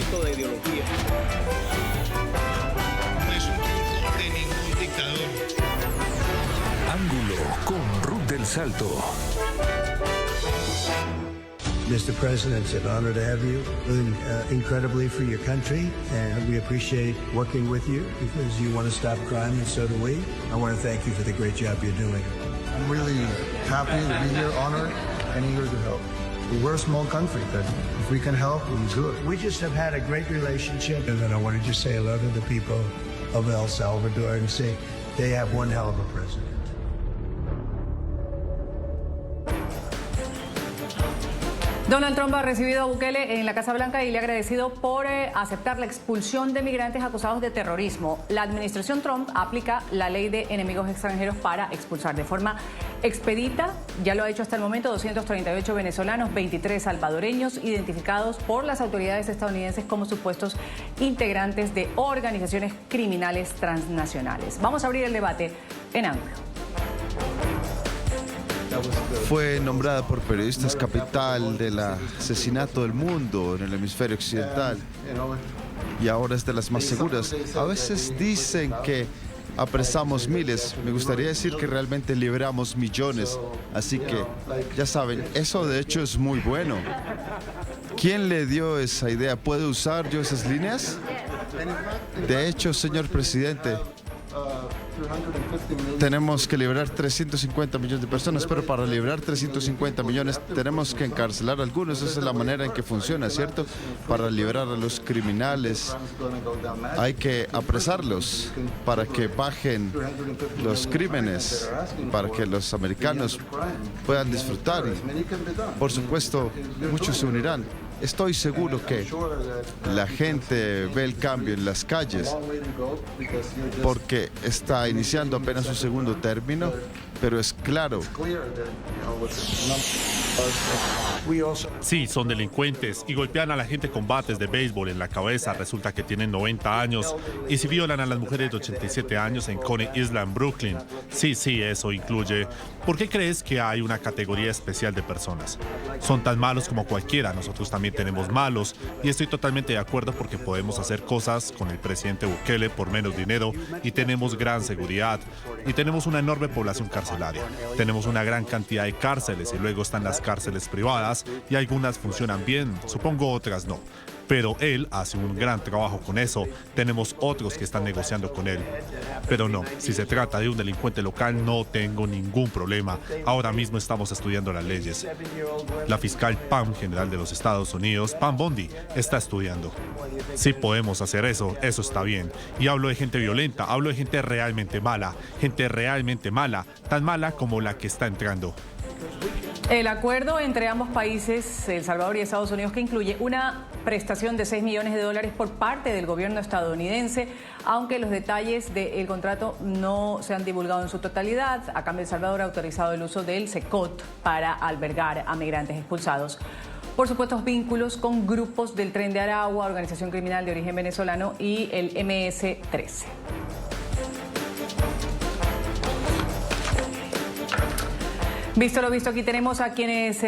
asunto de ideología. No es un truco de ningún dictador. Ángulo con Ruth del Salto. Mr. President, it's an honor to have you. Doing incredibly for your country, and we appreciate working with you because you want to stop crime, and so do we. I want to thank you for the great job you're doing. I'm really happy to be here, honored, and eager to help. We're a small country, but if we can help, we do it. We just have had a great relationship, and I want to just say hello to the people of El Salvador and say they have one hell of a president. Donald Trump ha recibido a Bukele en la Casa Blanca y le ha agradecido por aceptar la expulsión de migrantes acusados de terrorismo. La administración Trump aplica la ley de enemigos extranjeros para expulsar de forma expedita. Ya lo ha hecho hasta el momento 238 venezolanos, 23 salvadoreños identificados por las autoridades estadounidenses como supuestos integrantes de organizaciones criminales transnacionales. Vamos a abrir el debate en ángulo. Fue nombrada por periodistas capital del asesinato del mundo en el hemisferio occidental y ahora es de las más seguras. A veces dicen que apresamos miles, me gustaría decir que realmente liberamos millones, así que ya saben, eso de hecho es muy bueno. ¿Quién le dio esa idea? ¿Puedo usar yo esas líneas? De hecho, señor presidente, tenemos que liberar 350 millones de personas, pero para liberar 350 millones tenemos que encarcelar a algunos. Esa es la manera en que funciona, ¿cierto? Para liberar a los criminales hay que apresarlos para que bajen los crímenes, para que los americanos puedan disfrutar. Y, por supuesto, muchos se unirán. Estoy seguro que la gente ve el cambio en las calles porque está iniciando apenas su segundo término, pero es claro. Sí, son delincuentes y golpean a la gente con bates de béisbol en la cabeza. Resulta que tienen 90 años y si violan a las mujeres de 87 años en Coney Island, Brooklyn. Sí, eso incluye. ¿Por qué crees que hay una categoría especial de personas? Son tan malos como cualquiera. Nosotros también tenemos malos y estoy totalmente de acuerdo porque podemos hacer cosas con el presidente Bukele por menos dinero y tenemos gran seguridad y tenemos una enorme población carcelaria. Tenemos una gran cantidad de cárceles y luego están las cárceles privadas y algunas funcionan bien, supongo otras no. Pero él hace un gran trabajo con eso. Tenemos otros que están negociando con él. Pero no, si se trata de un delincuente local, no tengo ningún problema. Ahora mismo estamos estudiando las leyes. La fiscal Pam, general de los Estados Unidos, Pam Bondi, está estudiando. Sí podemos hacer eso, eso está bien. Y hablo de gente violenta, hablo de gente realmente mala, tan mala como la que está entrando. El acuerdo entre ambos países, El Salvador y Estados Unidos, que incluye una prestación de $6 millones por parte del gobierno estadounidense, aunque los detalles del contrato no se han divulgado en su totalidad. A cambio, El Salvador ha autorizado el uso del SECOT para albergar a migrantes expulsados por supuestos vínculos con grupos del Tren de Aragua, organización criminal de origen venezolano, y el MS-13. Visto lo visto, aquí tenemos a quienes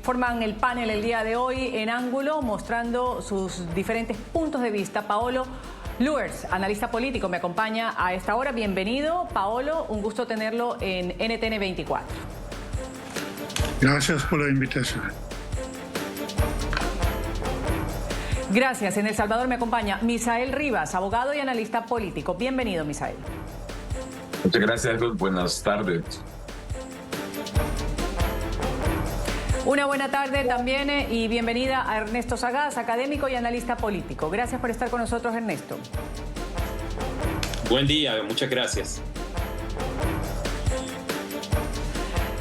forman el panel el día de hoy en ángulo, mostrando sus diferentes puntos de vista. Paolo Luers, analista político, me acompaña a esta hora. Bienvenido, Paolo, un gusto tenerlo en NTN 24. Gracias por la invitación. Gracias. En El Salvador me acompaña Misael Rivas, abogado y analista político. Bienvenido, Misael. Muchas gracias, Ruth. Buenas tardes. Una buena tarde también y bienvenida a Ernesto Sagaz, académico y analista político. Gracias por estar con nosotros, Ernesto. Buen día, muchas gracias.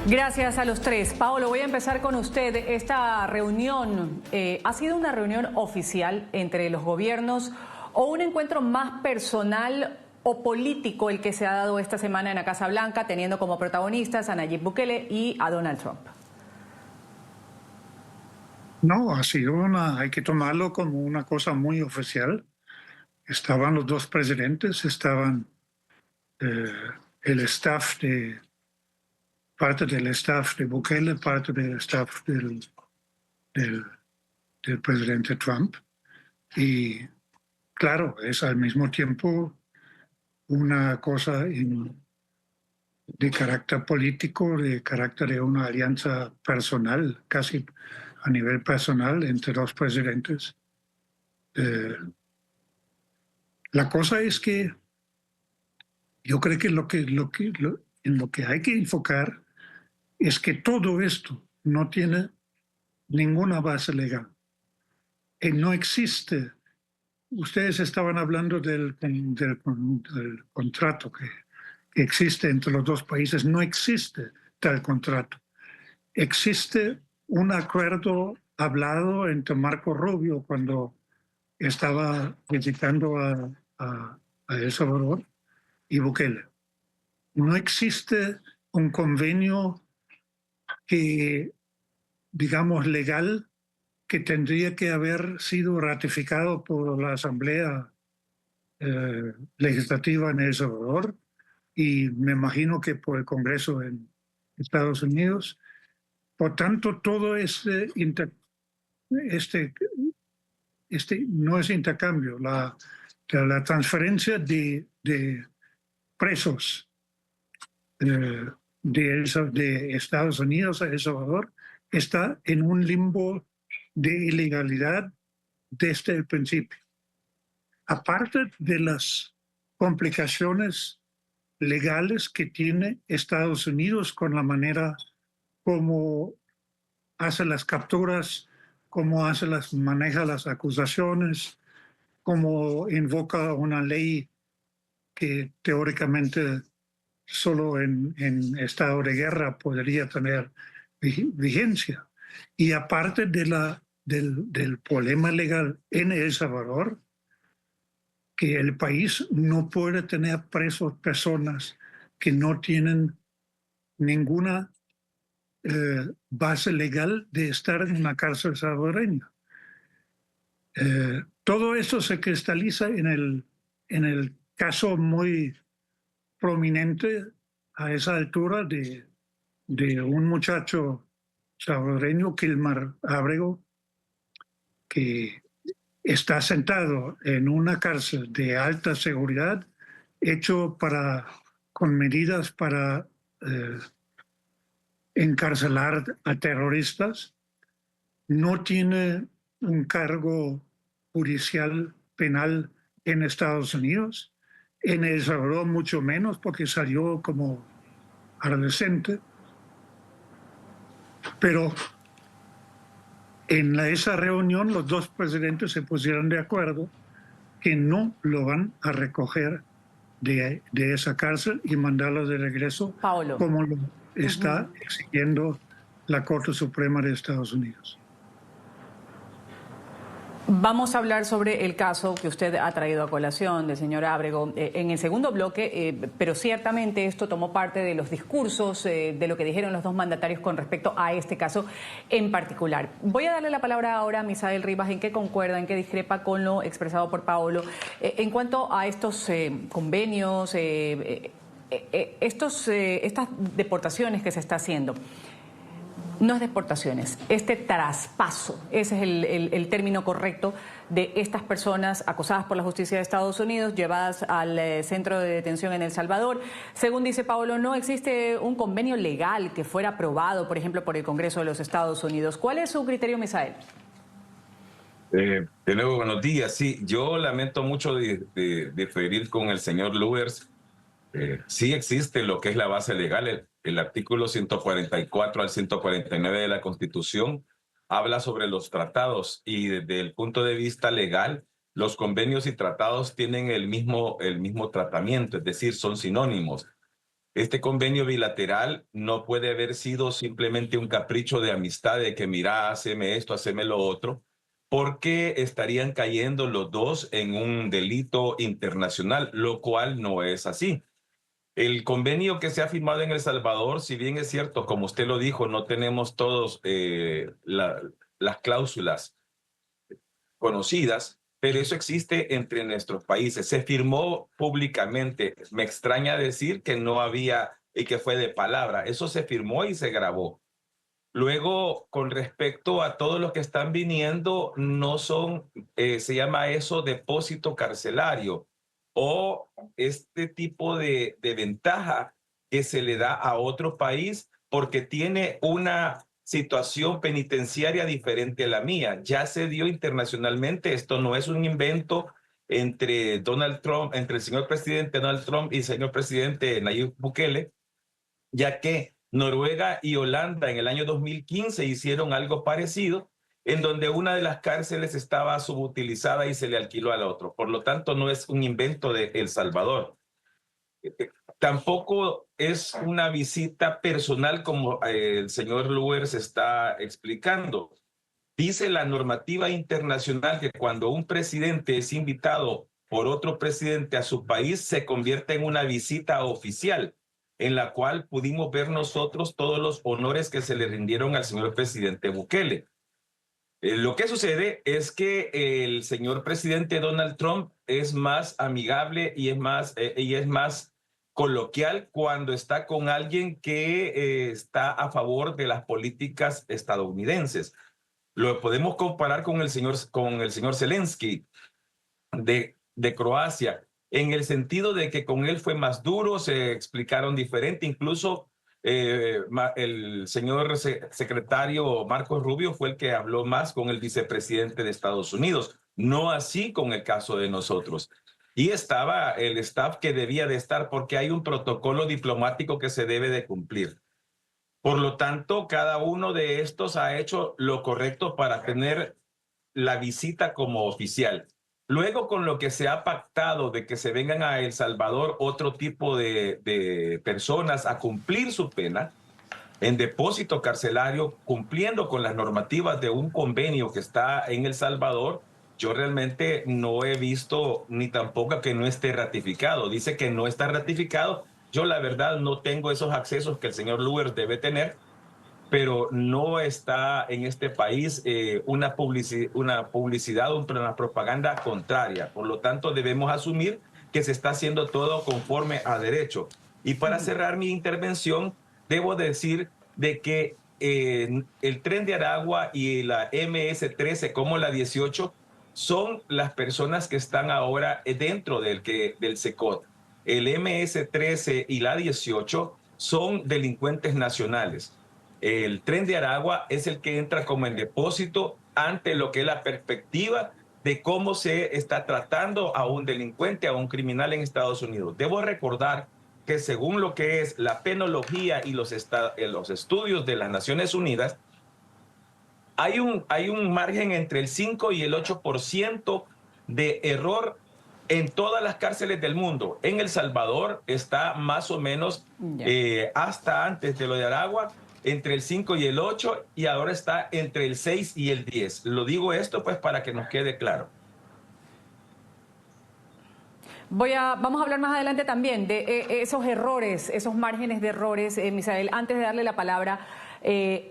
Gracias a los tres. Paolo, voy a empezar con usted. Esta reunión, ¿ha sido una reunión oficial entre los gobiernos o un encuentro más personal o político el que se ha dado esta semana en la Casa Blanca, teniendo como protagonistas a Nayib Bukele y a Donald Trump? No, ha sido hay que tomarlo como una cosa muy oficial. Estaban los dos presidentes, estaban el staff parte del staff de Bukele, parte del staff del presidente Trump. Y claro, es al mismo tiempo una cosa de carácter político, de carácter de una alianza personal, casi a nivel personal entre dos presidentes. La cosa es que yo creo que en lo que hay que enfocar es que todo esto no tiene ninguna base legal. No existe. Ustedes estaban hablando del contrato que existe entre los dos países. No existe tal contrato. Existe un acuerdo hablado entre Marco Rubio cuando estaba visitando a El Salvador y Bukele. No existe un convenio que, digamos, legal que tendría que haber sido ratificado por la Asamblea Legislativa en El Salvador y me imagino que por el Congreso en Estados Unidos. Por tanto, todo este no es intercambio, la transferencia de presos de Estados Unidos a El Salvador está en un limbo de ilegalidad desde el principio. Aparte de las complicaciones legales que tiene Estados Unidos con la manera como hace las capturas, cómo maneja las acusaciones, cómo invoca una ley que teóricamente solo en estado de guerra podría tener vigencia. Y aparte del problema legal en El Salvador, que el país no puede tener presos personas que no tienen ninguna base legal de estar en una cárcel salvadoreña. Todo eso se cristaliza en el caso muy prominente a esa altura de un muchacho salvadoreño, Kilmar Ábrego, que está sentado en una cárcel de alta seguridad, hecho con medidas para encarcelar a terroristas, no tiene un cargo judicial penal en Estados Unidos, en El Salvador mucho menos porque salió como adolescente, pero en esa reunión los dos presidentes se pusieron de acuerdo que no lo van a recoger de esa cárcel y mandarlo de regreso, Paolo, como lo está exigiendo la Corte Suprema de Estados Unidos. Vamos a hablar sobre el caso que usted ha traído a colación del señor Ábrego en el segundo bloque, pero ciertamente esto tomó parte de los discursos de lo que dijeron los dos mandatarios con respecto a este caso en particular. Voy a darle la palabra ahora a Misael Rivas, en qué concuerda, en qué discrepa con lo expresado por Paolo en cuanto a estos convenios, estas deportaciones que se está haciendo. No es deportaciones, este traspaso, ese es el término correcto de estas personas acosadas por la justicia de Estados Unidos, llevadas al centro de detención en El Salvador. Según dice Paolo, no existe un convenio legal que fuera aprobado, por ejemplo, por el Congreso de los Estados Unidos. ¿Cuál es su criterio, Misael? De nuevo, buenos días. Sí, yo lamento mucho diferir con el señor Luers. Sí existe lo que es la base legal. El artículo 144 al 149 de la Constitución habla sobre los tratados y desde el punto de vista legal, los convenios y tratados tienen el mismo tratamiento, es decir, son sinónimos. Este convenio bilateral no puede haber sido simplemente un capricho de amistad de que mira, haceme esto, haceme lo otro, porque estarían cayendo los dos en un delito internacional, lo cual no es así. El convenio que se ha firmado en El Salvador, si bien es cierto, como usted lo dijo, no tenemos todos las cláusulas conocidas, pero eso existe entre nuestros países. Se firmó públicamente. Me extraña decir que no había y que fue de palabra. Eso se firmó y se grabó. Luego, con respecto a todos los que están viniendo, no son, se llama eso depósito carcelario o este tipo de ventaja que se le da a otro país porque tiene una situación penitenciaria diferente a la mía. Ya se dio internacionalmente, esto no es un invento entre Donald Trump, entre el señor presidente Donald Trump y el señor presidente Nayib Bukele, ya que Noruega y Holanda en el año 2015 hicieron algo parecido, en donde una de las cárceles estaba subutilizada y se le alquiló al otro. Por lo tanto, no es un invento de El Salvador. Tampoco es una visita personal como el señor Luers está explicando. Dice la normativa internacional que cuando un presidente es invitado por otro presidente a su país, se convierte en una visita oficial, en la cual pudimos ver nosotros todos los honores que se le rindieron al señor presidente Bukele. Lo que sucede es que el señor presidente Donald Trump es más amigable y es más coloquial cuando está con alguien que está a favor de las políticas estadounidenses. Lo podemos comparar con el señor Zelensky de Croacia, en el sentido de que con él fue más duro, se explicaron diferente, incluso el señor secretario Marco Rubio fue el que habló más con el vicepresidente de Estados Unidos, no así con el caso de nosotros. Y estaba el staff que debía de estar porque hay un protocolo diplomático que se debe de cumplir. Por lo tanto, cada uno de estos ha hecho lo correcto para tener la visita como oficial. Luego, con lo que se ha pactado de que se vengan a El Salvador otro tipo de personas a cumplir su pena en depósito carcelario, cumpliendo con las normativas de un convenio que está en El Salvador, yo realmente no he visto ni tampoco que no esté ratificado. Dice que no está ratificado. Yo la verdad no tengo esos accesos que el señor Luers debe tener, pero no está en este país una publicidad, una propaganda contraria. Por lo tanto, debemos asumir que se está haciendo todo conforme a derecho. Y para cerrar mi intervención, debo decir de que el Tren de Aragua y la MS-13 como la 18 son las personas que están ahora dentro del SECOT. El MS-13 y la 18 son delincuentes nacionales. El Tren de Aragua es el que entra como en depósito ante lo que es la perspectiva de cómo se está tratando a un delincuente, a un criminal en Estados Unidos. Debo recordar que según lo que es la penología y los estudios de las Naciones Unidas, hay un margen entre el 5 y el 8% de error en todas las cárceles del mundo. En El Salvador está más o menos hasta antes de lo de Aragua, entre el 5 y el 8, y ahora está entre el 6 y el 10. Lo digo esto pues para que nos quede claro. Vamos a hablar más adelante también de esos errores, esos márgenes de errores. Misael, antes de darle la palabra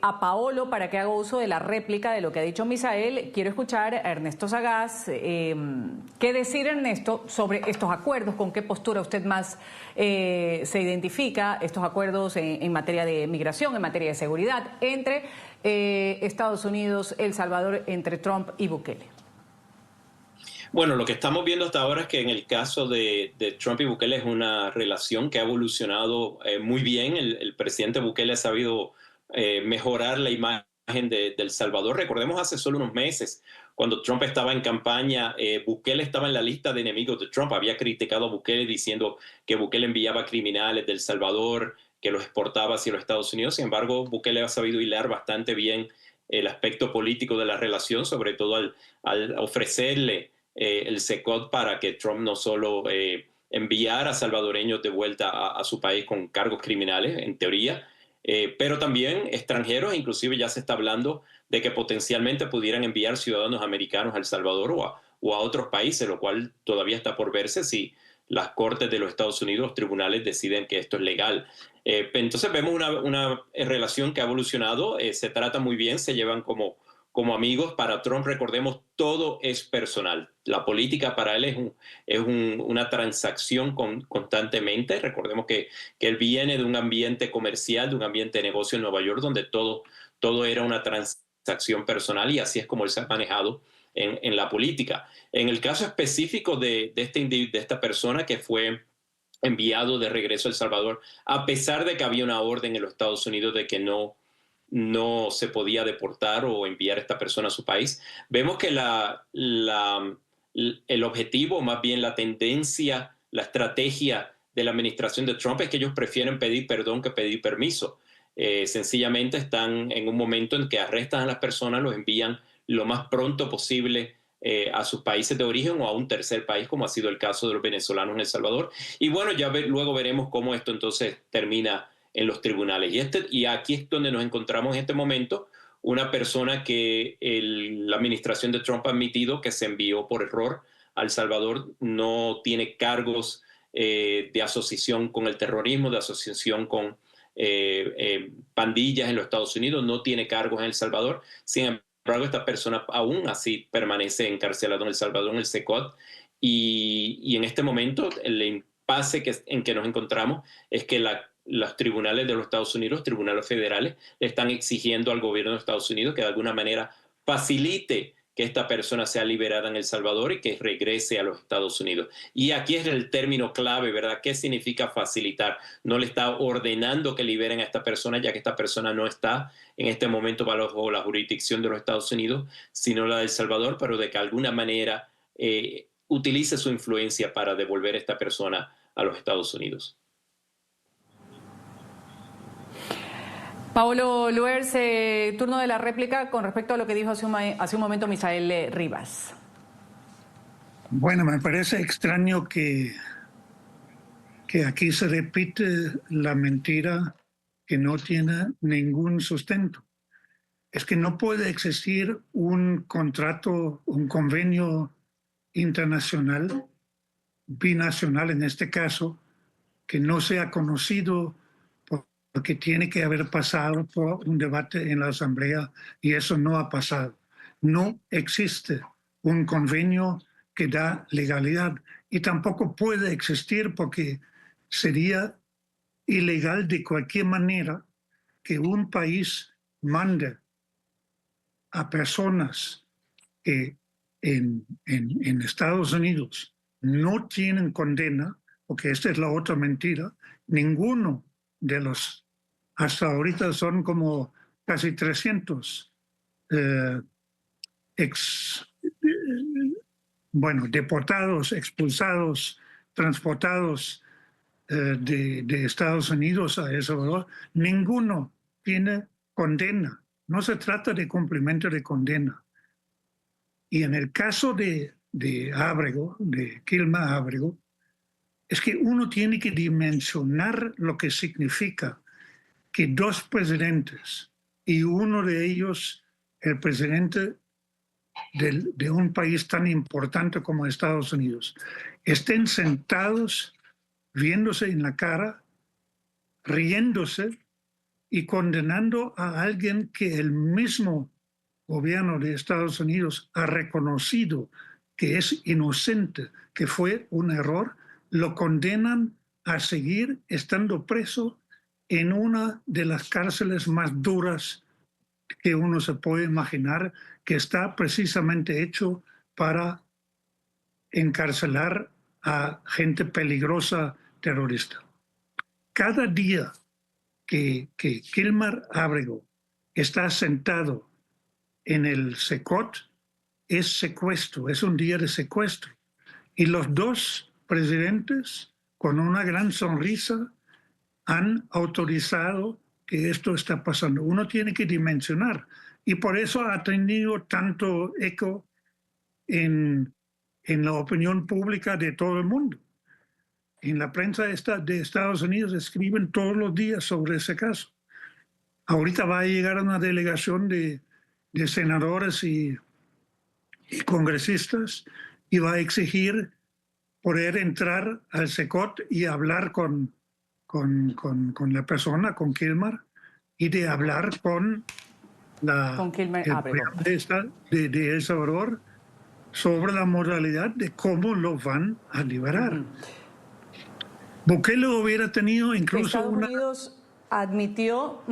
a Paolo para que haga uso de la réplica de lo que ha dicho Misael, quiero escuchar a Ernesto Sagaz. ¿Qué decir, Ernesto, sobre estos acuerdos? ¿Con qué postura usted más se identifica? Estos acuerdos en materia de migración, en materia de seguridad, entre Estados Unidos, El Salvador, entre Trump y Bukele. Bueno, lo que estamos viendo hasta ahora es que en el caso de Trump y Bukele es una relación que ha evolucionado muy bien. El presidente Bukele ha sabido mejorar la imagen de El Salvador. Recordemos hace solo unos meses, cuando Trump estaba en campaña, Bukele estaba en la lista de enemigos de Trump. Había criticado a Bukele diciendo que Bukele enviaba criminales de El Salvador, que los exportaba hacia los Estados Unidos. Sin embargo, Bukele ha sabido hilar bastante bien el aspecto político de la relación, sobre todo al ofrecerle el SECOT para que Trump no solo enviara salvadoreños de vuelta a su país con cargos criminales, en teoría, pero también extranjeros. Inclusive ya se está hablando de que potencialmente pudieran enviar ciudadanos americanos a El Salvador o a otros países, lo cual todavía está por verse si las cortes de los Estados Unidos, los tribunales deciden que esto es legal. Entonces vemos una relación que ha evolucionado, se trata muy bien, se llevan como como amigos. Para Trump, recordemos, todo es personal. La política para él es una transacción constantemente. Recordemos que él viene de un ambiente comercial, de un ambiente de negocio en Nueva York, donde todo era una transacción personal, y así es como él se ha manejado en la política. En el caso específico de esta persona que fue enviado de regreso a El Salvador, a pesar de que había una orden en los Estados Unidos de que no se podía deportar o enviar a esta persona a su país, vemos que el objetivo, más bien la tendencia, la estrategia de la administración de Trump es que ellos prefieren pedir perdón que pedir permiso. Sencillamente están en un momento en que arrestan a las personas, los envían lo más pronto posible a sus países de origen o a un tercer país, como ha sido el caso de los venezolanos en El Salvador. Y bueno, luego veremos cómo esto entonces termina en los tribunales. Y aquí es donde nos encontramos en este momento, una persona que la administración de Trump ha admitido que se envió por error a El Salvador, no tiene cargos de asociación con el terrorismo, de asociación con pandillas en los Estados Unidos, no tiene cargos en El Salvador. Sin embargo, esta persona aún así permanece encarcelado en El Salvador, en el SECOT, y en este momento el impasse en que nos encontramos es que los tribunales de los Estados Unidos, tribunales federales, le están exigiendo al gobierno de Estados Unidos que de alguna manera facilite que esta persona sea liberada en El Salvador y que regrese a los Estados Unidos. Y aquí es el término clave, ¿verdad? ¿Qué significa facilitar? No le está ordenando que liberen a esta persona, ya que esta persona no está en este momento bajo la jurisdicción de los Estados Unidos, sino la de El Salvador, pero de que de alguna manera utilice su influencia para devolver a esta persona a los Estados Unidos. Paolo Luers, turno de la réplica con respecto a lo que dijo hace un momento Misael Rivas. Bueno, me parece extraño que aquí se repite la mentira que no tiene ningún sustento. Es que no puede existir un contrato, un convenio internacional, binacional en este caso, que no sea conocido porque tiene que haber pasado por un debate en la Asamblea, y eso no ha pasado. No existe un convenio que da legalidad, y tampoco puede existir porque sería ilegal de cualquier manera que un país mande a personas que en Estados Unidos no tienen condena, porque esta es la otra mentira. Ninguno de los, hasta ahorita son como casi 300 deportados, expulsados, transportados de Estados Unidos a El Salvador. Ninguno tiene condena. No se trata de cumplimiento de condena. Y en el caso de Ábrego, de Kilma Ábrego, es que uno tiene que dimensionar lo que significa que dos presidentes, y uno de ellos, el presidente de un país tan importante como Estados Unidos, estén sentados, viéndose en la cara, riéndose y condenando a alguien que el mismo gobierno de Estados Unidos ha reconocido que es inocente, que fue un error. Lo condenan a seguir estando preso en una de las cárceles más duras que uno se puede imaginar, que está precisamente hecho para encarcelar a gente peligrosa terrorista. Cada día que Kilma Ábrego está sentado en el SECOT es secuestro, es un día de secuestro. Y los dos presidentes, con una gran sonrisa, han autorizado que esto está pasando. Uno tiene que dimensionar, y por eso ha tenido tanto eco en la opinión pública de todo el mundo. En la prensa de Estados Unidos escriben todos los días sobre ese caso. Ahorita va a llegar una delegación de senadores y congresistas, y va a exigir poder entrar al SECOT y hablar con la persona, con Kilma, y de hablar con de El Salvador sobre la modalidad de cómo lo van a liberar. Bukele hubiera tenido incluso Estados Unidos admitió...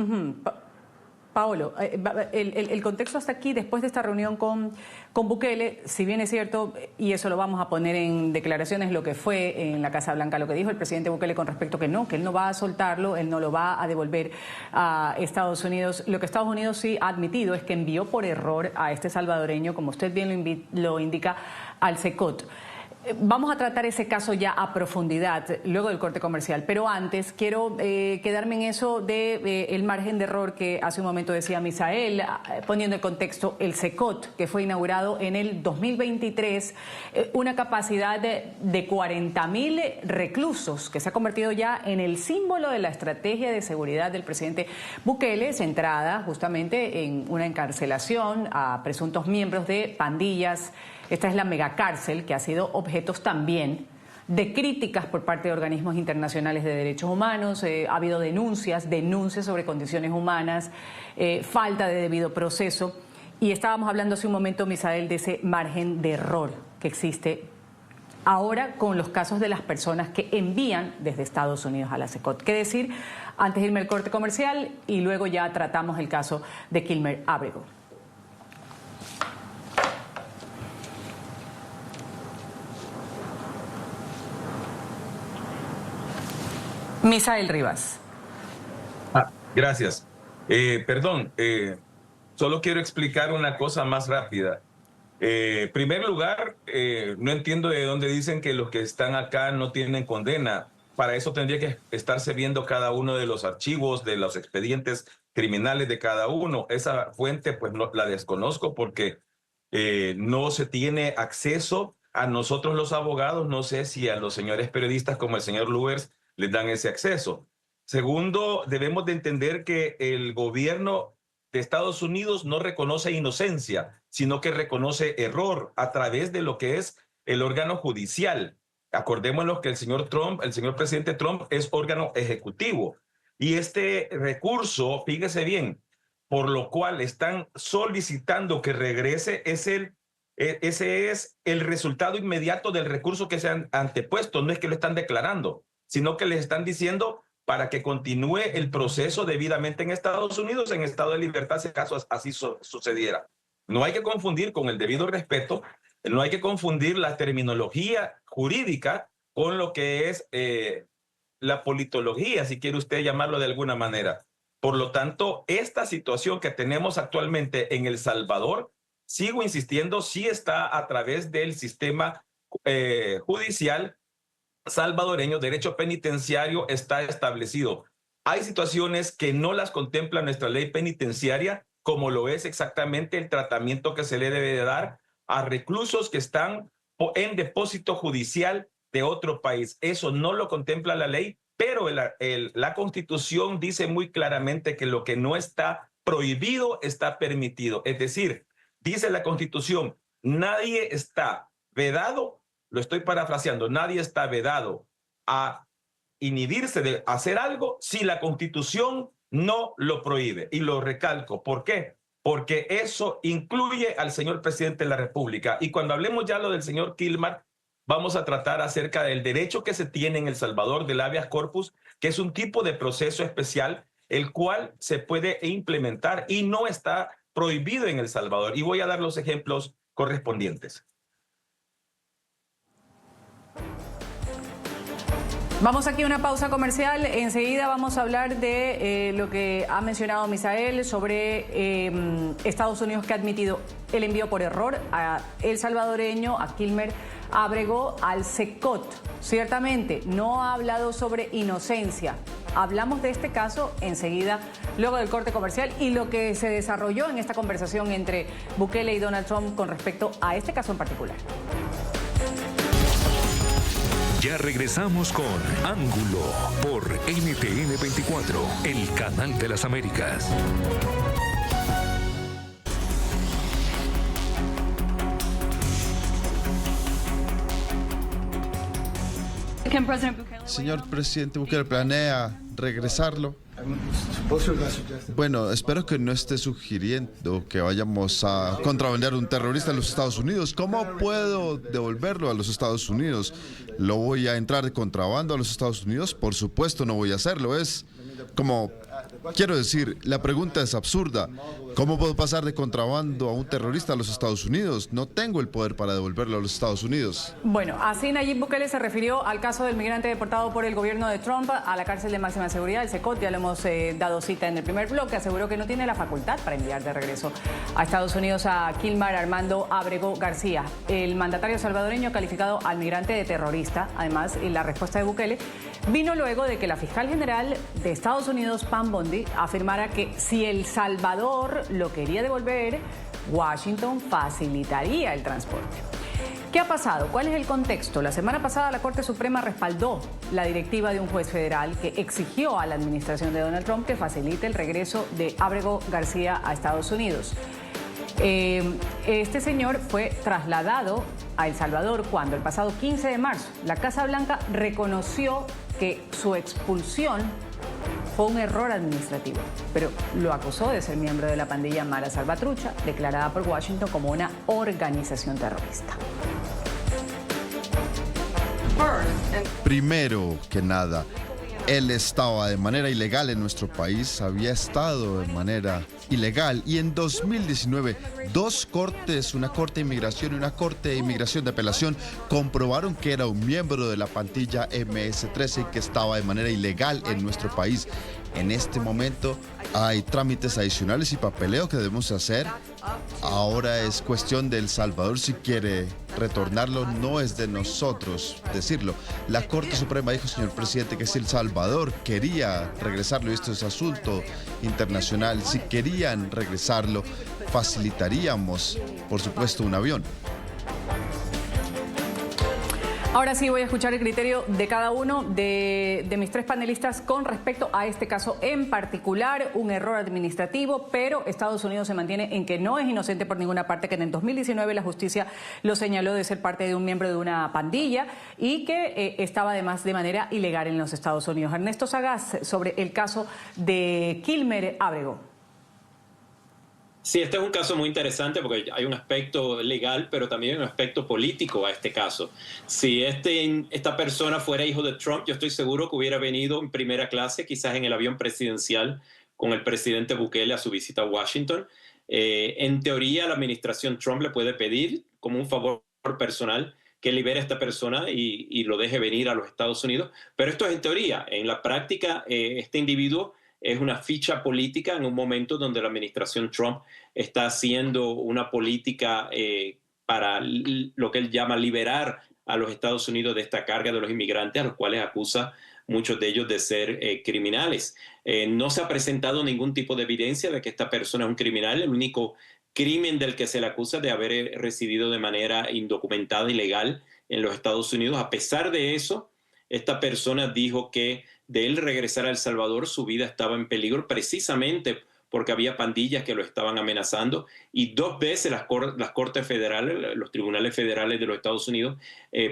Paolo, el contexto hasta aquí, después de esta reunión con Bukele, si bien es cierto, y eso lo vamos a poner en declaraciones, lo que fue en la Casa Blanca, lo que dijo el presidente Bukele con respecto que él no va a soltarlo, él no lo va a devolver a Estados Unidos. Lo que Estados Unidos sí ha admitido es que envió por error a este salvadoreño, como usted bien lo indica, al CECOT. Vamos a tratar ese caso ya a profundidad luego del corte comercial, pero antes quiero quedarme en eso de el margen de error que hace un momento decía Misael, poniendo en contexto el CECOT, que fue inaugurado en el 2023, una capacidad de 40.000 reclusos, que se ha convertido ya en el símbolo de la estrategia de seguridad del presidente Bukele, centrada justamente en una encarcelación a presuntos miembros de pandillas. Esta es la megacárcel que ha sido objeto también de críticas por parte de organismos internacionales de derechos humanos. Ha habido denuncias sobre condiciones humanas, falta de debido proceso. Y estábamos hablando hace un momento, Misael, de ese margen de error que existe ahora con los casos de las personas que envían desde Estados Unidos a la CECOT. ¿Qué decir? Antes de irme al corte comercial y luego ya tratamos el caso de Kilmer Abrego. Misael Rivas. Gracias. Perdón, solo quiero explicar una cosa más rápida. En primer lugar, no entiendo de dónde dicen que los que están acá no tienen condena. Para eso tendría que estarse viendo cada uno de los archivos, de los expedientes criminales de cada uno. Esa fuente pues no la desconozco porque no se tiene acceso a nosotros los abogados. No sé si a los señores periodistas como el señor Luers les dan ese acceso. Segundo, debemos de entender que el gobierno de Estados Unidos no reconoce inocencia, sino que reconoce error a través de lo que es el órgano judicial. Acordémonos que el señor presidente Trump es órgano ejecutivo. Y este recurso, fíjese bien, por lo cual están solicitando que regrese, ese es el resultado inmediato del recurso que se han antepuesto. No es que lo están declarando, sino que les están diciendo para que continúe el proceso debidamente en Estados Unidos, en estado de libertad, si acaso así sucediera. No hay que confundir, con el debido respeto, no hay que confundir la terminología jurídica con lo que es la politología, si quiere usted llamarlo de alguna manera. Por lo tanto, esta situación que tenemos actualmente en El Salvador, sigo insistiendo, sí está a través del sistema judicial salvadoreño. Derecho penitenciario está establecido. Hay situaciones que no las contempla nuestra ley penitenciaria, como lo es exactamente el tratamiento que se le debe de dar a reclusos que están en depósito judicial de otro país. Eso no lo contempla la ley, pero la Constitución dice muy claramente que lo que no está prohibido está permitido. Es decir, dice la Constitución, nadie está vedado, lo estoy parafraseando, nadie está vedado a inhibirse de hacer algo si la Constitución no lo prohíbe. Y lo recalco. ¿Por qué? Porque eso incluye al señor presidente de la República. Y cuando hablemos ya lo del señor Kilmer, vamos a tratar acerca del derecho que se tiene en El Salvador del habeas corpus, que es un tipo de proceso especial, el cual se puede implementar y no está prohibido en El Salvador. Y voy a dar los ejemplos correspondientes. Vamos aquí a una pausa comercial. Enseguida vamos a hablar de lo que ha mencionado Misael sobre Estados Unidos, que ha admitido el envío por error a el salvadoreño, a Kilmer Abrego, al CECOT. Ciertamente, no ha hablado sobre inocencia. Hablamos de este caso enseguida, luego del corte comercial, y lo que se desarrolló en esta conversación entre Bukele y Donald Trump con respecto a este caso en particular. Ya regresamos con Ángulo por NTN 24, el canal de las Américas. Señor presidente Bukele, ¿planea regresarlo? Bueno, espero que no esté sugiriendo que vayamos a contrabandear un terrorista en los Estados Unidos. ¿Cómo puedo devolverlo a los Estados Unidos? ¿Lo voy a entrar de contrabando a los Estados Unidos? Por supuesto no voy a hacerlo. Es como, quiero decir, la pregunta es absurda. ¿Cómo puedo pasar de contrabando a un terrorista a los Estados Unidos? No tengo el poder para devolverlo a los Estados Unidos. Bueno, así Nayib Bukele se refirió al caso del migrante deportado por el gobierno de Trump a la cárcel de máxima seguridad, el CECOT. Ya lo hemos dado cita en el primer bloque. Aseguró que no tiene la facultad para enviar de regreso a Estados Unidos a Kilmar Armando Ábrego García. El mandatario salvadoreño ha calificado al migrante de terrorista. Además, la respuesta de Bukele vino luego de que la fiscal general de Estados Unidos, Pam Bondi, afirmara que si El Salvador lo quería devolver, Washington facilitaría el transporte. ¿Qué ha pasado? ¿Cuál es el contexto? La semana pasada la Corte Suprema respaldó la directiva de un juez federal que exigió a la administración de Donald Trump que facilite el regreso de Ábrego García a Estados Unidos. Este señor fue trasladado a El Salvador cuando el pasado 15 de marzo la Casa Blanca reconoció que su expulsión fue un error administrativo, pero lo acusó de ser miembro de la pandilla Mara Salvatrucha, declarada por Washington como una organización terrorista. Primero que nada, él estaba de manera ilegal en nuestro país, había estado de manera ilegal y en 2019 dos cortes, una corte de inmigración y una corte de inmigración de apelación, comprobaron que era un miembro de la pandilla MS-13 y que estaba de manera ilegal en nuestro país. En este momento hay trámites adicionales y papeleo que debemos hacer. Ahora es cuestión de El Salvador si quiere retornarlo, no es de nosotros decirlo. La Corte Suprema dijo, señor presidente, que si El Salvador quería regresarlo, y esto es asunto internacional, si querían regresarlo, facilitaríamos, por supuesto, un avión. Ahora sí voy a escuchar el criterio de cada uno de mis tres panelistas con respecto a este caso en particular, un error administrativo, pero Estados Unidos se mantiene en que no es inocente por ninguna parte, que en el 2019 la justicia lo señaló de ser parte de un miembro de una pandilla y que estaba además de manera ilegal en los Estados Unidos. Ernesto Sagaz, sobre el caso de Kilmer Ábrego. Sí, este es un caso muy interesante porque hay un aspecto legal, pero también un aspecto político a este caso. Si esta persona fuera hijo de Trump, yo estoy seguro que hubiera venido en primera clase, quizás en el avión presidencial, con el presidente Bukele a su visita a Washington. En teoría, la administración Trump le puede pedir, como un favor personal, que libere a esta persona y lo deje venir a los Estados Unidos. Pero esto es en teoría. En la práctica, este individuo es una ficha política en un momento donde la administración Trump está haciendo una política para lo que él llama liberar a los Estados Unidos de esta carga de los inmigrantes, a los cuales acusa muchos de ellos de ser criminales. No se ha presentado ningún tipo de evidencia de que esta persona es un criminal. El único crimen del que se le acusa es de haber residido de manera indocumentada y ilegal en los Estados Unidos. A pesar de eso, esta persona dijo que de él regresar a El Salvador su vida estaba en peligro precisamente porque había pandillas que lo estaban amenazando y 2 veces las cortes federales, los tribunales federales de los Estados Unidos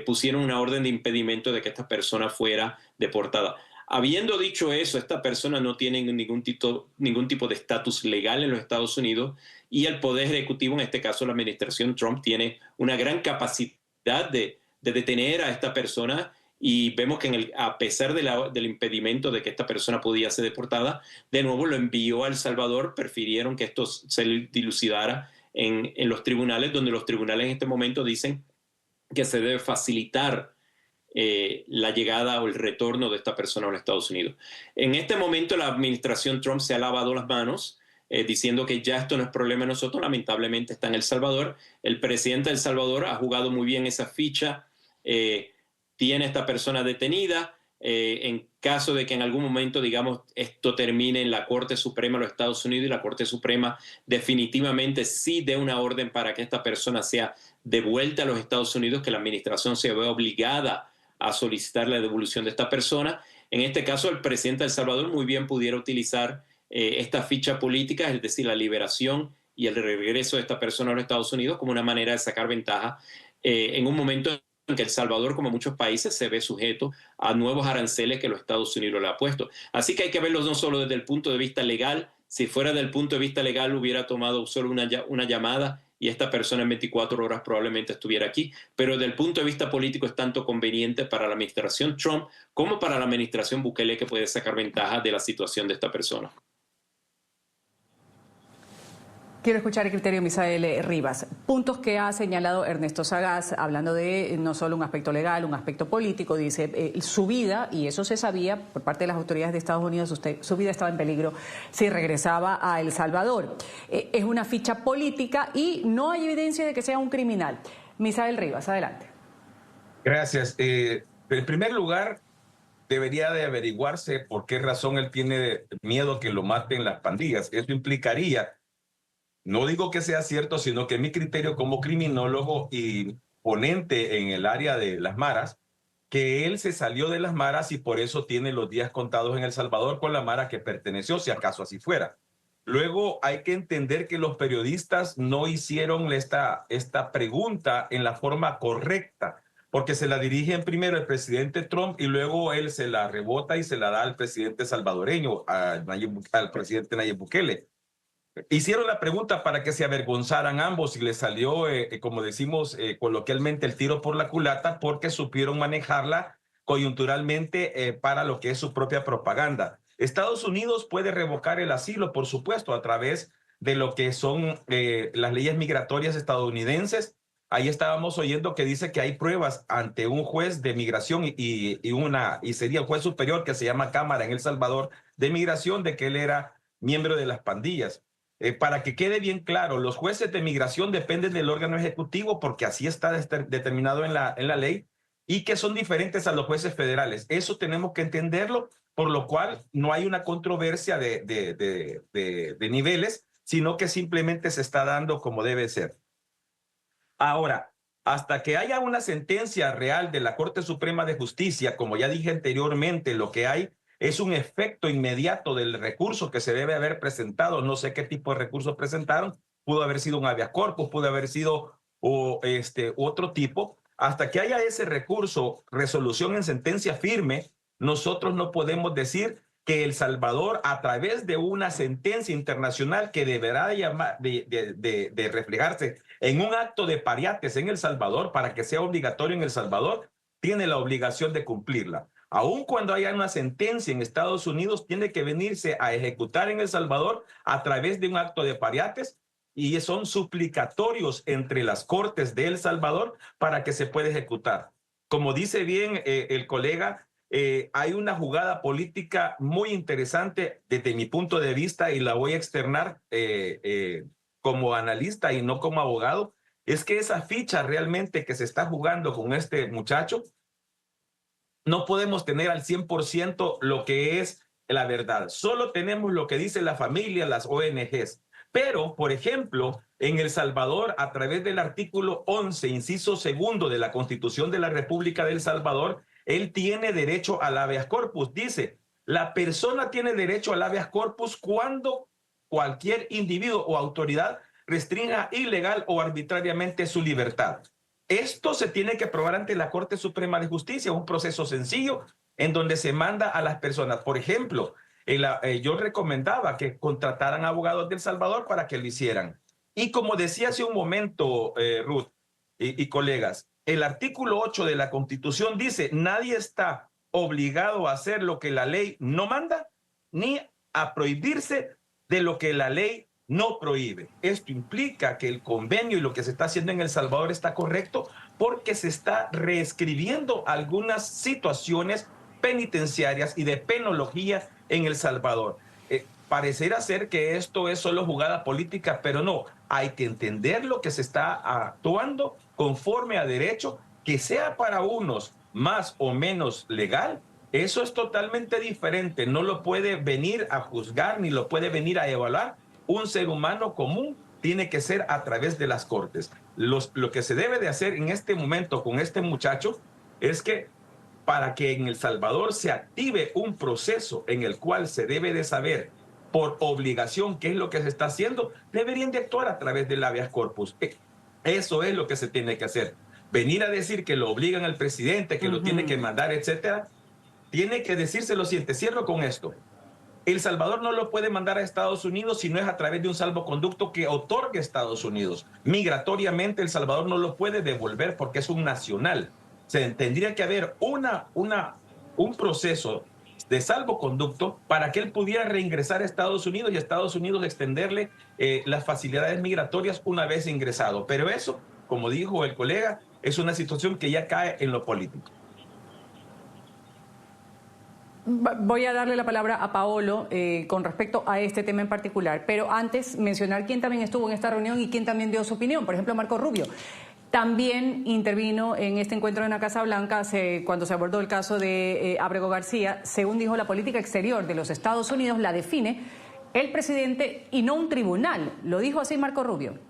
pusieron una orden de impedimento de que esta persona fuera deportada. Habiendo dicho eso, esta persona no tiene ningún tipo de estatus legal en los Estados Unidos y el Poder Ejecutivo, en este caso la administración Trump, tiene una gran capacidad de detener a esta persona. Y vemos que a pesar del impedimento de que esta persona podía ser deportada, de nuevo lo envió a El Salvador. Prefirieron que esto se dilucidara en los tribunales, donde los tribunales en este momento dicen que se debe facilitar la llegada o el retorno de esta persona a los Estados Unidos. En este momento la administración Trump se ha lavado las manos diciendo que ya esto no es problema de nosotros, lamentablemente está en El Salvador. El presidente de El Salvador ha jugado muy bien esa ficha, tiene a esta persona detenida. En caso de que en algún momento, digamos, esto termine en la Corte Suprema de los Estados Unidos y la Corte Suprema definitivamente sí dé una orden para que esta persona sea devuelta a los Estados Unidos, que la administración se vea obligada a solicitar la devolución de esta persona. En este caso, el presidente de El Salvador muy bien pudiera utilizar esta ficha política, es decir, la liberación y el regreso de esta persona a los Estados Unidos como una manera de sacar ventaja en un momento en que El Salvador, como muchos países, se ve sujeto a nuevos aranceles que los Estados Unidos le ha puesto. Así que hay que verlo no solo desde el punto de vista legal. Si fuera del punto de vista legal, hubiera tomado solo una llamada y esta persona en 24 horas probablemente estuviera aquí. Pero desde el punto de vista político es tanto conveniente para la administración Trump como para la administración Bukele, que puede sacar ventaja de la situación de esta persona. Quiero escuchar el criterio de Misael Rivas. Puntos que ha señalado Ernesto Sagaz, hablando de no solo un aspecto legal, un aspecto político. Dice, su vida, y eso se sabía por parte de las autoridades de Estados Unidos, su vida estaba en peligro si regresaba a El Salvador. Es una ficha política y no hay evidencia de que sea un criminal. Misael Rivas, adelante. Gracias. En primer lugar, debería de averiguarse por qué razón él tiene miedo que lo maten las pandillas. Eso implicaría, no digo que sea cierto, sino que mi criterio como criminólogo y ponente en el área de las maras, que él se salió de las maras y por eso tiene los días contados en El Salvador con la mara que perteneció, si acaso así fuera. Luego hay que entender que los periodistas no hicieron esta pregunta en la forma correcta, porque se la dirigen primero el presidente Trump y luego él se la rebota y se la da al presidente salvadoreño, al presidente Nayib Bukele. Hicieron la pregunta para que se avergonzaran ambos y les salió, como decimos coloquialmente, el tiro por la culata, porque supieron manejarla coyunturalmente para lo que es su propia propaganda. Estados Unidos puede revocar el asilo, por supuesto, a través de lo que son las leyes migratorias estadounidenses. Ahí estábamos oyendo que dice que hay pruebas ante un juez de migración y sería el juez superior que se llama Cámara en El Salvador de Migración, de que él era miembro de las pandillas. Para que quede bien claro, los jueces de migración dependen del órgano ejecutivo porque así está determinado en la ley y que son diferentes a los jueces federales. Eso tenemos que entenderlo, por lo cual no hay una controversia de niveles, sino que simplemente se está dando como debe ser. Ahora, hasta que haya una sentencia real de la Corte Suprema de Justicia, como ya dije anteriormente, lo que hay es un efecto inmediato del recurso que se debe haber presentado. No sé qué tipo de recurso presentaron. Pudo haber sido un habeas corpus, pudo haber sido otro tipo. Hasta que haya ese recurso, resolución en sentencia firme, nosotros no podemos decir que El Salvador, a través de una sentencia internacional que deberá de reflejarse en un acto de pariates en El Salvador, para que sea obligatorio en El Salvador, tiene la obligación de cumplirla. Aun cuando haya una sentencia en Estados Unidos, tiene que venirse a ejecutar en El Salvador a través de un acto de pariates y son suplicatorios entre las cortes de El Salvador para que se pueda ejecutar. Como dice bien el colega, hay una jugada política muy interesante desde mi punto de vista y la voy a externar como analista y no como abogado. Es que esa ficha realmente que se está jugando con este muchacho, no podemos tener al 100% lo que es la verdad. Solo tenemos lo que dice la familia, las ONGs. Pero, por ejemplo, en El Salvador, a través del artículo 11, inciso segundo de la Constitución de la República de El Salvador, él tiene derecho al habeas corpus. Dice, la persona tiene derecho al habeas corpus cuando cualquier individuo o autoridad restrinja ilegal o arbitrariamente su libertad. Esto se tiene que probar ante la Corte Suprema de Justicia, un proceso sencillo en donde se manda a las personas. Por ejemplo, yo recomendaba que contrataran abogados de El Salvador para que lo hicieran. Y como decía hace un momento, Ruth y colegas, el artículo 8 de la Constitución dice, nadie está obligado a hacer lo que la ley no manda, ni a prohibirse de lo que la ley no prohíbe. Esto implica que el convenio y lo que se está haciendo en El Salvador está correcto porque se está reescribiendo algunas situaciones penitenciarias y de penología en El Salvador. Pareciera ser que esto es solo jugada política, pero no. Hay que entender lo que se está actuando conforme a derecho, que sea para unos más o menos legal. Eso es totalmente diferente. No lo puede venir a juzgar ni lo puede venir a evaluar un ser humano común, tiene que ser a través de las cortes. Lo que se debe de hacer en este momento con este muchacho es que para que en El Salvador se active un proceso en el cual se debe de saber por obligación qué es lo que se está haciendo, deberían de actuar a través del habeas corpus. Eso es lo que se tiene que hacer. venir a decir que lo obligan al presidente, que lo tiene que mandar, etcétera, tiene que decirse lo siguiente. Cierro con esto. El Salvador no lo puede mandar a Estados Unidos si no es a través de un salvoconducto que otorgue Estados Unidos. Migratoriamente, El Salvador no lo puede devolver porque es un nacional. Tendría que haber un proceso de salvoconducto para que él pudiera reingresar a Estados Unidos y a Estados Unidos extenderle las facilidades migratorias una vez ingresado. Pero eso, como dijo el colega, es una situación que ya cae en lo político. Voy a darle la palabra a Paolo con respecto a este tema en particular, pero antes mencionar quién también estuvo en esta reunión y quién también dio su opinión. Por ejemplo, Marco Rubio también intervino en este encuentro en la Casa Blanca cuando se abordó el caso de Ábrego García. Según dijo, la política exterior de los Estados Unidos la define el presidente y no un tribunal. Lo dijo así Marco Rubio.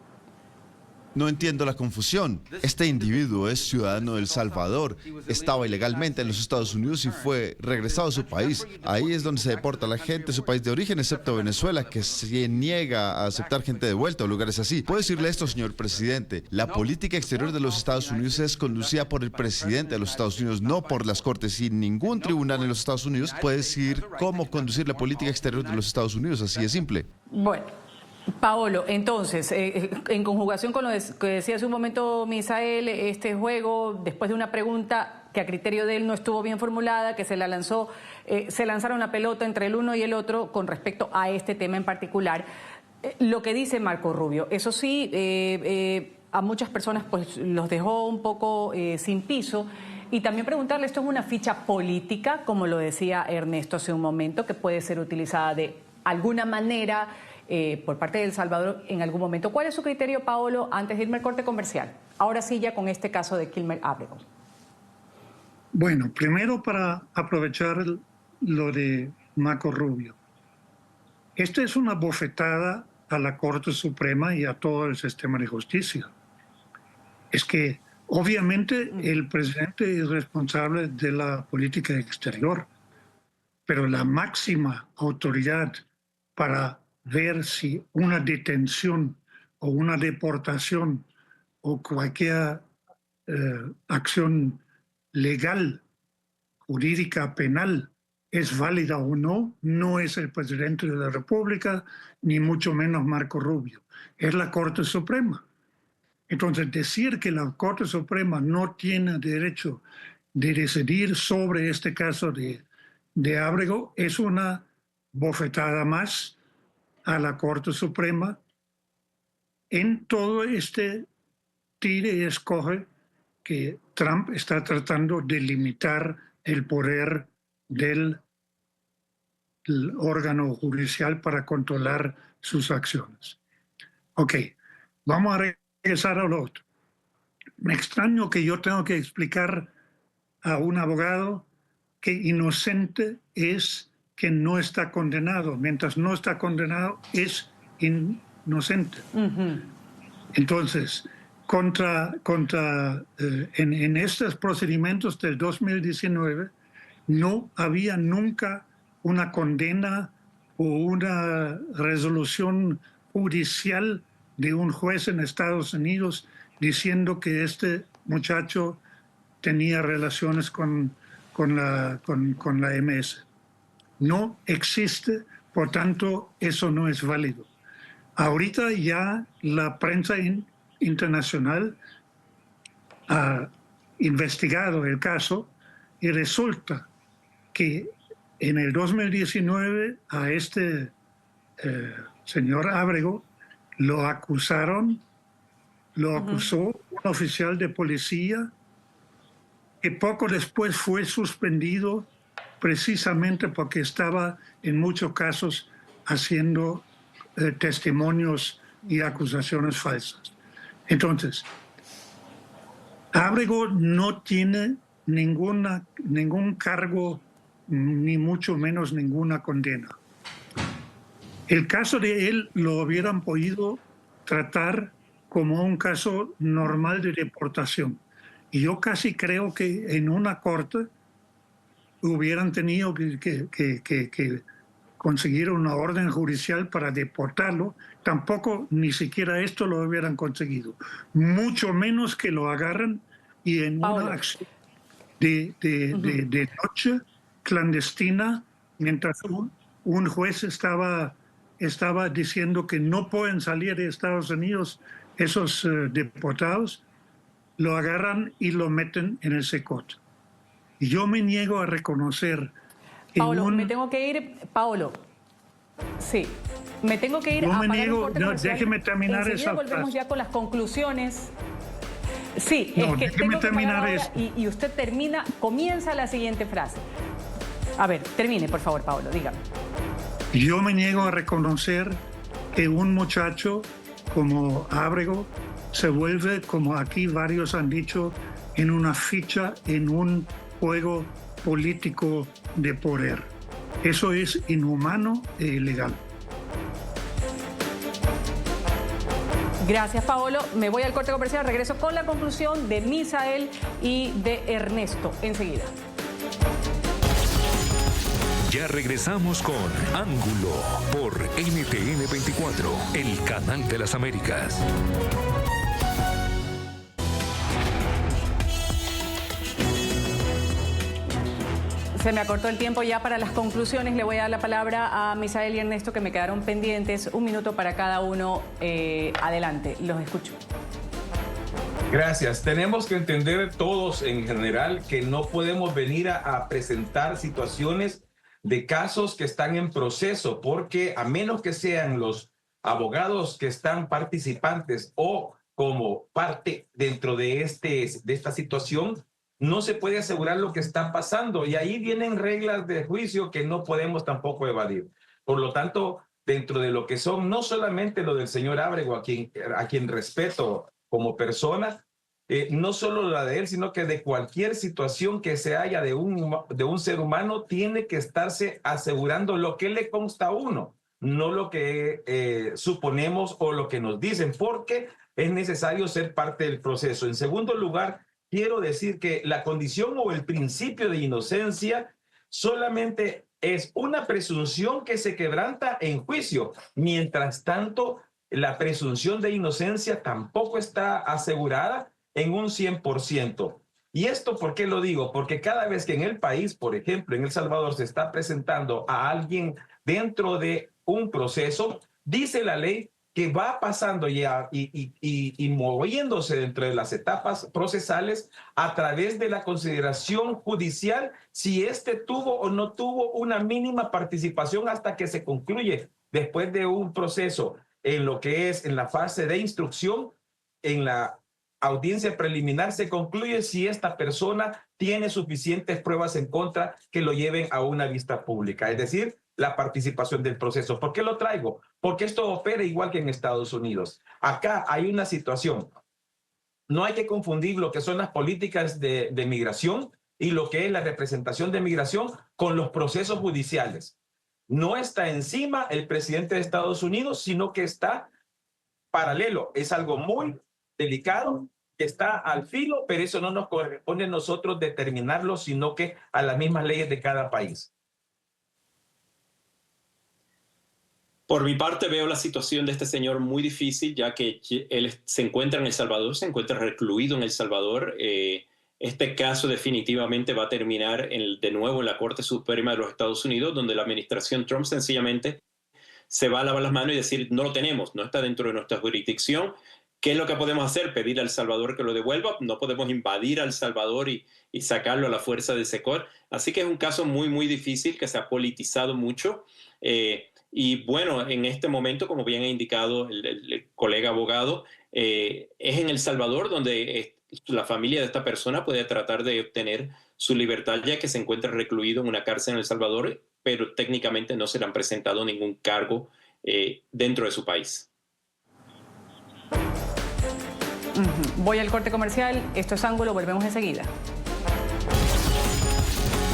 No entiendo la confusión. Este individuo es ciudadano de El Salvador, estaba ilegalmente en los Estados Unidos y fue regresado a su país. Ahí es donde se deporta a la gente de su país de origen, excepto Venezuela, que se niega a aceptar gente de vuelta o lugares así. Puedo decirle esto, señor presidente. La política exterior de los Estados Unidos es conducida por el presidente de los Estados Unidos, no por las cortes. Y ningún tribunal en los Estados Unidos puede decir cómo conducir la política exterior de los Estados Unidos. Así de simple. Bueno. Paolo, entonces, en conjugación con lo que decía hace un momento Misael, este juego, después de una pregunta que a criterio de él no estuvo bien formulada, que se lanzaron la pelota entre el uno y el otro con respecto a este tema en particular. Lo que dice Marco Rubio, eso sí, a muchas personas pues los dejó un poco sin piso. Y también preguntarle, ¿esto es una ficha política, como lo decía Ernesto hace un momento, que puede ser utilizada de alguna manera por parte de El Salvador en algún momento? ¿Cuál es su criterio, Paolo, antes de irme al corte comercial? Ahora sí, ya con este caso de Kilmer Ábrego. Bueno, primero para aprovechar lo de Marco Rubio. Esta es una bofetada a la Corte Suprema y a todo el sistema de justicia. Es que obviamente el presidente es responsable de la política exterior, pero la máxima autoridad para ver si una detención o una deportación o cualquier acción legal, jurídica, penal, es válida o no, no es el presidente de la República, ni mucho menos Marco Rubio, es la Corte Suprema. Entonces, decir que la Corte Suprema no tiene derecho de decidir sobre este caso de Ábrego es una bofetada más a la Corte Suprema en todo este tire y escoge que Trump está tratando de limitar el poder del órgano judicial para controlar sus acciones. Ok, vamos a regresar a lo otro. Me extraño que yo tengo que explicar a un abogado que inocente es que no está condenado. Mientras no está condenado, es inocente. Entonces, en estos procedimientos del 2019, no había nunca una condena o una resolución judicial de un juez en Estados Unidos diciendo que este muchacho tenía relaciones con la MS. No existe, por tanto, eso no es válido. Ahorita ya la prensa internacional ha investigado el caso y resulta que en el 2019 a este señor Ábrego lo acusó un oficial de policía que poco después fue suspendido precisamente porque estaba en muchos casos haciendo testimonios y acusaciones falsas. Entonces, Ábrego no tiene ningún cargo, ni mucho menos ninguna condena. El caso de él lo hubieran podido tratar como un caso normal de deportación. Y yo casi creo que en una corte hubieran tenido que conseguir una orden judicial para deportarlo. Tampoco ni siquiera esto lo hubieran conseguido. Mucho menos que lo agarren y en una acción de noche clandestina, mientras un juez estaba diciendo que no pueden salir de Estados Unidos esos deportados, lo agarran y lo meten en el SECOT. Y yo me niego a reconocer... Paolo, me tengo que ir. Paolo, sí, me tengo que ir a apagar un corte comercial. Déjeme terminar esa frase. Volvemos ya con las conclusiones. Sí, no, es que déjeme tengo que terminar ahora eso. y usted comienza la siguiente frase. A ver, termine, por favor, Paolo, dígame. Yo me niego a reconocer que un muchacho como Ábrego se vuelve, como aquí varios han dicho, en una ficha en un juego político de poder. Eso es inhumano e ilegal. Gracias, Paolo. Me voy al corte comercial. Regreso con la conclusión de Misael y de Ernesto enseguida. Ya regresamos con Ángulo por NTN 24, el canal de las Américas. Se me acortó el tiempo ya para las conclusiones. Le voy a dar la palabra a Misael y Ernesto, que me quedaron pendientes. 1 minuto para cada uno. Adelante, los escucho. Gracias. Tenemos que entender todos en general que no podemos venir a presentar situaciones de casos que están en proceso, porque a menos que sean los abogados que están participantes o como parte dentro de esta situación, no se puede asegurar lo que está pasando. Y ahí vienen reglas de juicio que no podemos tampoco evadir. Por lo tanto, dentro de lo que son, no solamente lo del señor Ábrego, a quien respeto como persona, no solo la de él, sino que de cualquier situación que se haya de un ser humano, tiene que estarse asegurando lo que le consta a uno, no lo que suponemos o lo que nos dicen, porque es necesario ser parte del proceso. En segundo lugar, quiero decir que la condición o el principio de inocencia solamente es una presunción que se quebranta en juicio. Mientras tanto, la presunción de inocencia tampoco está asegurada en un 100%. ¿Y esto por qué lo digo? Porque cada vez que en el país, por ejemplo, en El Salvador, se está presentando a alguien dentro de un proceso, dice la ley que va pasando ya y moviéndose dentro de las etapas procesales a través de la consideración judicial, si éste tuvo o no tuvo una mínima participación hasta que se concluye después de un proceso en lo que es en la fase de instrucción. En la audiencia preliminar se concluye si esta persona tiene suficientes pruebas en contra que lo lleven a una vista pública, es decir, la participación del proceso. ¿Por qué lo traigo? Porque esto opera igual que en Estados Unidos. Acá hay una situación. No hay que confundir lo que son las políticas de migración y lo que es la representación de migración con los procesos judiciales. No está encima el presidente de Estados Unidos, sino que está paralelo. Es algo muy delicado, que está al filo, pero eso no nos corresponde a nosotros determinarlo, sino que a las mismas leyes de cada país. Por mi parte, veo la situación de este señor muy difícil, ya que él se encuentra en El Salvador, se encuentra recluido en El Salvador. Este caso definitivamente va a terminar de nuevo en la Corte Suprema de los Estados Unidos, donde la administración Trump sencillamente se va a lavar las manos y decir, no lo tenemos, no está dentro de nuestra jurisdicción. ¿Qué es lo que podemos hacer? Pedir a El Salvador que lo devuelva. No podemos invadir a El Salvador y sacarlo a la fuerza de SECOT. Así que es un caso muy, muy difícil que se ha politizado mucho. Y bueno, en este momento, como bien ha indicado el colega abogado, es en El Salvador donde la familia de esta persona puede tratar de obtener su libertad, ya que se encuentra recluido en una cárcel en El Salvador, pero técnicamente no se le han presentado ningún cargo dentro de su país. Voy al corte comercial. Esto es Ángulo. Volvemos enseguida.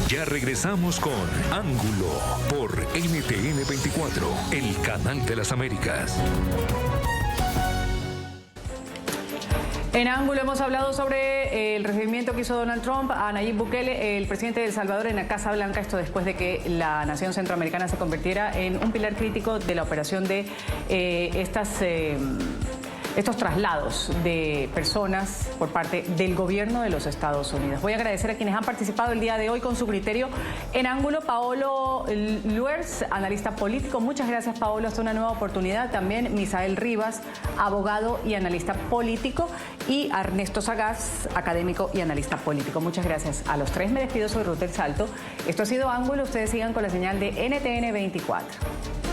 Ya regresamos con Ángulo por NTN 24, el canal de las Américas. En Ángulo hemos hablado sobre el recibimiento que hizo Donald Trump a Nayib Bukele, el presidente de El Salvador, en la Casa Blanca. Esto después de que la nación centroamericana se convirtiera en un pilar crítico de la operación de estas estos traslados de personas por parte del gobierno de los Estados Unidos. Voy a agradecer a quienes han participado el día de hoy con su criterio en ángulo. Paolo Luers, analista político. Muchas gracias, Paolo. Hasta una nueva oportunidad. También Misael Rivas, abogado y analista político. Y Ernesto Sagaz, académico y analista político. Muchas gracias a los tres. Me despido, soy Ruth del Salto. Esto ha sido Ángulo. Ustedes sigan con la señal de NTN 24.